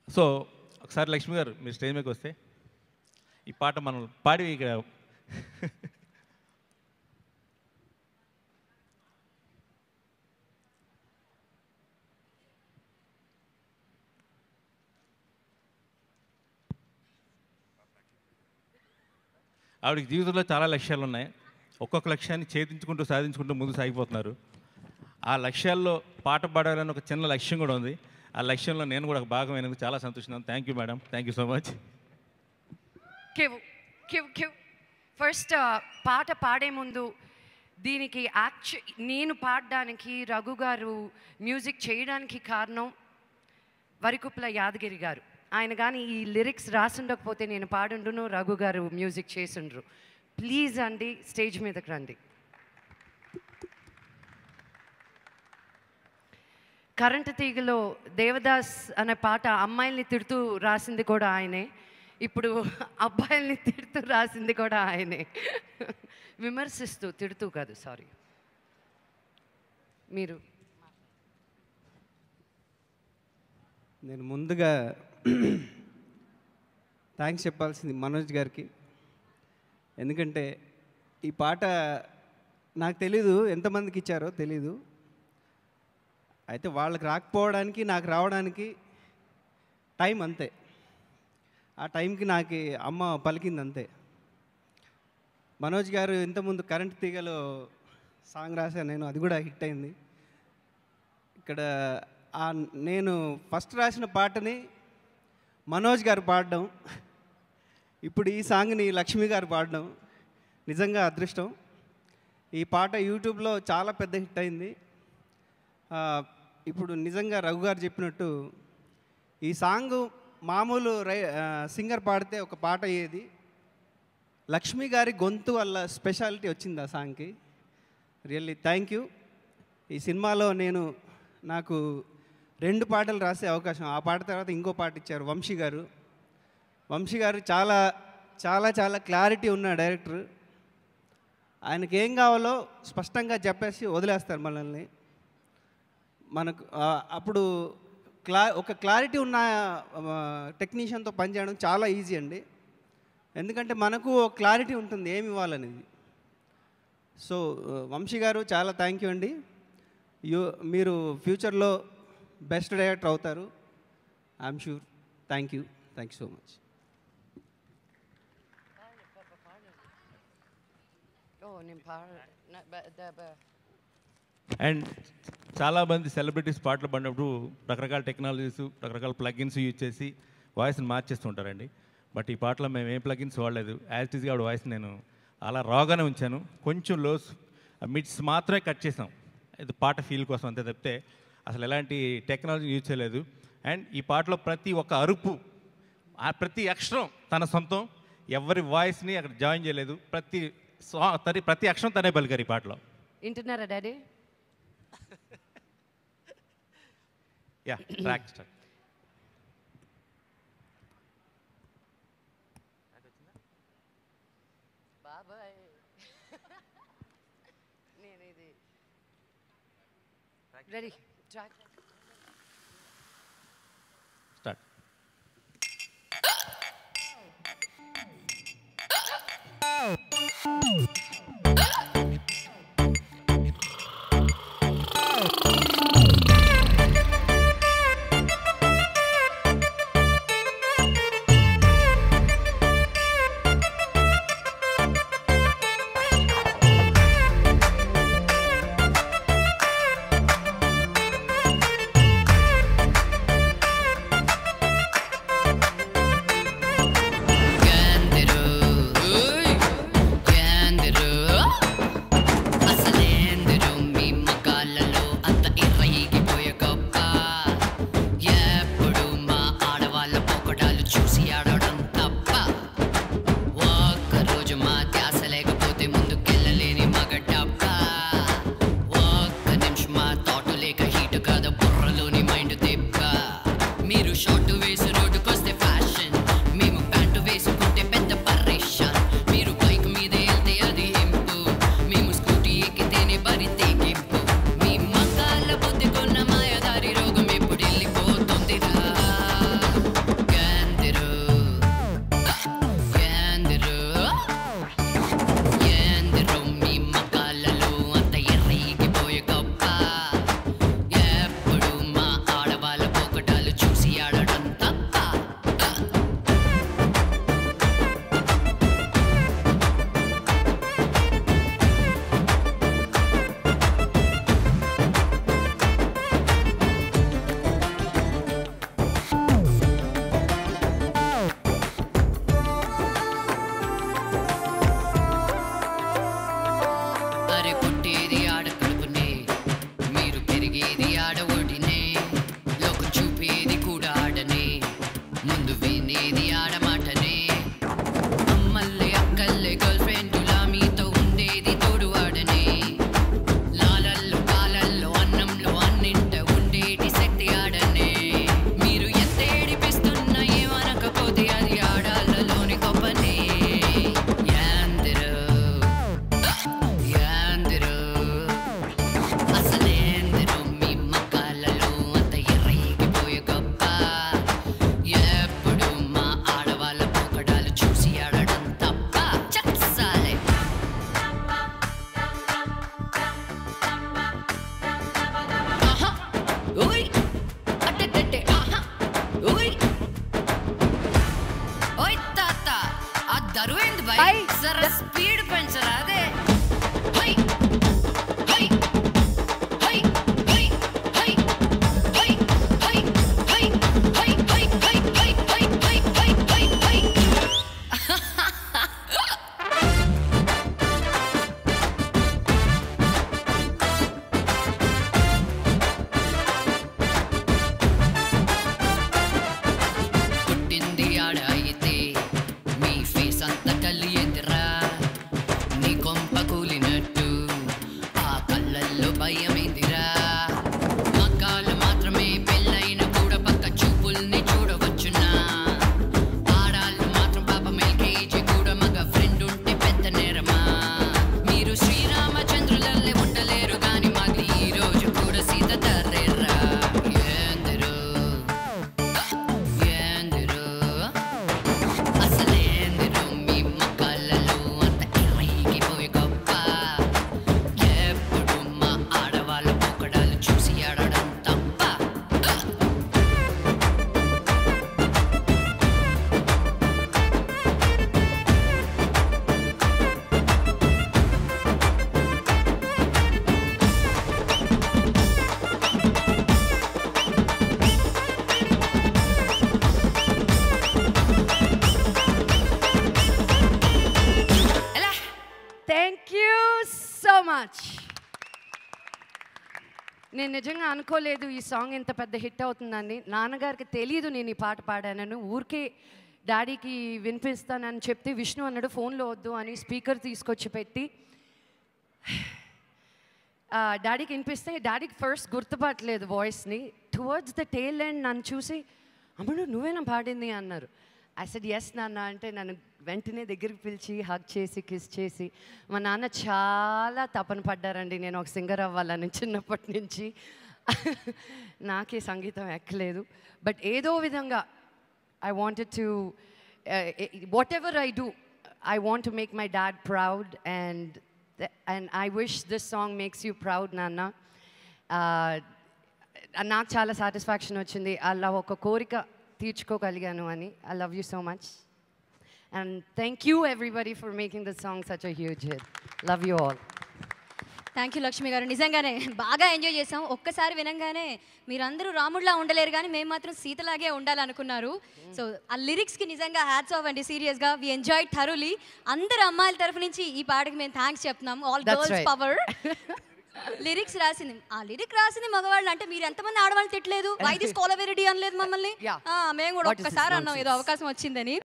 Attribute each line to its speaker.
Speaker 1: So ఒకసారి లక్ష్మి గారు మీరు స్టేజ్ మీదకి వస్తే ఈ పాట మనం పాడి ఇక్కడ ఆవిడకి జీవితంలో చాలా లక్ష్యాలు ఉన్నాయి. ఒక్కొక్క లక్ష్యాన్ని ఛేదించుకుంటూ సాధించుకుంటూ ముందు సాగిపోతున్నారు. ఆ లక్ష్యాల్లో పాట పాడాలని ఒక చిన్న లక్ష్యం కూడా ఉంది. ఆ లక్ష్యంలో నేను కూడా ఒక భాగమైనందుకు చాలా సంతోషంగా. Thank you madam, thank you so much.
Speaker 2: First పాట పాడే ముందు దీనికి నేను పాడడానికి రఘు గారు మ్యూజిక్ చేయడానికి కారణం వరికుప్ల యాదగిరి గారు. ఆయన కానీ ఈ లిరిక్స్ రాసుండకపోతే నేను పాడుండును, రఘు గారు మ్యూజిక్ చేసుండ్రు. ప్లీజ్ అండి స్టేజ్ మీదకి రండి. కరెంటు తీగలో దేవదాస్ అనే పాట అమ్మాయిల్ని తిడుతూ రాసింది కూడా ఆయనే, ఇప్పుడు అబ్బాయిల్ని తిడుతూ రాసింది కూడా ఆయనే. విమర్శిస్తూ, తిడుతూ కాదు, సారీ. మీరు
Speaker 3: నేను ముందుగా థ్యాంక్స్ చెప్పాల్సింది మనోజ్ గారికి. ఎందుకంటే ఈ పాట నాకు తెలీదు ఎంతమందికి ఇచ్చారో తెలీదు. అయితే వాళ్ళకి రాకపోవడానికి నాకు రావడానికి టైం అంతే. ఆ టైంకి నాకు అమ్మ పలికింది అంతే. మనోజ్ గారు ఇంతకుముందు కరెంట్ తీగలో సాంగ్ రాశాను నేను, అది కూడా హిట్ అయింది. ఇక్కడ నేను ఫస్ట్ రాసిన పాటని మనోజ్ గారు పాడడం, ఇప్పుడు ఈ సాంగ్ని లక్ష్మి గారు పాడడం నిజంగా అదృష్టం. ఈ పాట యూట్యూబ్లో చాలా పెద్ద హిట్ అయింది. ఇప్పుడు నిజంగా రఘు గారు చెప్పినట్టు ఈ సాంగ్ మామూలు సింగర్ పాడితే ఒక పాట అయ్యేది. లక్ష్మి గారి గొంతు వల్ల స్పెషాలిటీ వచ్చింది ఆ సాంగ్కి. Really thank you. ఈ సినిమాలో నాకు 2 పాటలు రాసే అవకాశం, ఆ పాట తర్వాత ఇంకో పాట ఇచ్చారు వంశీ గారు. వంశీ గారు చాలా చాలా చాలా క్లారిటీ ఉన్న డైరెక్టర్. ఆయనకి ఏం కావాలో స్పష్టంగా చెప్పేసి వదిలేస్తారు మనల్ని. మనకు అప్పుడు ఒక క్లారిటీ ఉన్న టెక్నీషియన్తో పనిచేయడం చాలా ఈజీ అండి. ఎందుకంటే మనకు ఒక క్లారిటీ ఉంటుంది ఏమి ఇవ్వాలనేది. సో వంశీ గారు చాలా థ్యాంక్ యూ అండి. మీరు ఫ్యూచర్లో బెస్ట్ డైరెక్టర్ అవుతారు, I'm sure. Thank you so much.
Speaker 1: And చాలామంది సెలబ్రిటీస్ పాటలు పాడినప్పుడు రకరకాల టెక్నాలజీస్, రకరకాల ప్లగిన్స్ యూజ్ చేసి వాయిస్ని మార్చేస్తుంటారండి. బట్ ఈ పాటలో మేము ఏం ప్లగిన్స్ వాడలేదు. యాజ్ ఇట్ ఈస్గా ఆవిడ వాయిస్ నేను అలా రాగానే ఉంచాను. కొంచెం లోస్ మిడ్స్ మాత్రమే కట్ చేసాం, ఇది పాట ఫీల్ కోసం అంతే తప్పితే అసలు ఎలాంటి టెక్నాలజీ యూజ్ చేయలేదు. అండ్ ఈ పాటలో ప్రతి ఒక్క అరుపు, ప్రతి అక్షరం తన సొంతం, ఎవరి వాయిస్ని అక్కడ జాయిన్ చేయలేదు. ప్రతి అక్షరం తనే పలికారు ఈ పాటలో.
Speaker 2: వింటున్నారా డాడీ?
Speaker 1: Yeah, track start.
Speaker 2: బాబాయ్ నేను ఇది రెడీ ట్రాక్
Speaker 1: స్టార్ట్.
Speaker 2: నేను నిజంగా అనుకోలేదు ఈ సాంగ్ ఇంత పెద్ద హిట్ అవుతుందని. నాన్నగారికి తెలియదు నేను ఈ పాట పాడానని. ఊరికే డాడీకి వినిపిస్తానని చెప్తే విష్ణు అన్నాడు ఫోన్లో వద్దు అని స్పీకర్ తీసుకొచ్చి పెట్టి డాడీకి వినిపిస్తే డాడీకి ఫస్ట్ గుర్తుపట్టలేదు వాయిస్ని. టువర్డ్స్ ద టేల్ ఎండ్ నన్ను చూసి అమ్మడు నువ్వేనా పాడింది అన్నారు. ఐ సెడ్ ఎస్ నాన్న అంటే నన్ను వెంటనే దగ్గరికి పిలిచి హగ్ చేసి కిస్ చేసి. మా నాన్న చాలా తపన పడ్డారండి నేను ఒక సింగర్ అవ్వాలని చిన్నప్పటి నుంచి. నాకే సంగీతం ఎక్కలేదు. బట్ ఏదో విధంగా I wanted to what ever I do I want to make my dad proud and I wish this song makes you proud నాన్న. నాకు చాలా సాటిస్ఫాక్షన్ వచ్చింది అలా ఒక కోరిక తీర్చుకోగలిగాను అని. I love you so much and thank you everybody for making this song such a huge hit. Love you all.
Speaker 4: Thank you Lakshmi గారు. నిజంగానే బాగా ఎంజాయ్ చేసాం. ఒక్కసారి వినంగానే మీరందరూ రాముడిలా ఉండలేరు కానీ మేము మాత్రం సీతలాగే ఉండాలనుకున్నారు. సో ఆ లిరిక్స్కి నిజంగా హ్యాట్స్ ఆఫ్ అండి. సీరియస్గా వి ఎంజాయ్ థరోలీ. అందరు అమ్మాయిల తరఫు నుంచి ఈ పాటకి మేము థ్యాంక్స్ చెప్తున్నాం. All girls power. లిరిక్స్ రాసింది ఆ లిరిక్ రాసింది మగవాళ్ళు అంటే మీరు ఎంతమంది ఆడవాళ్ళు తిట్టలేదు? వై దిస్ కోలవెరిటీ అనలేదు మమ్మల్ని. మేము కూడా ఒక్కసారి అన్నాం ఏదో అవకాశం వచ్చిందని.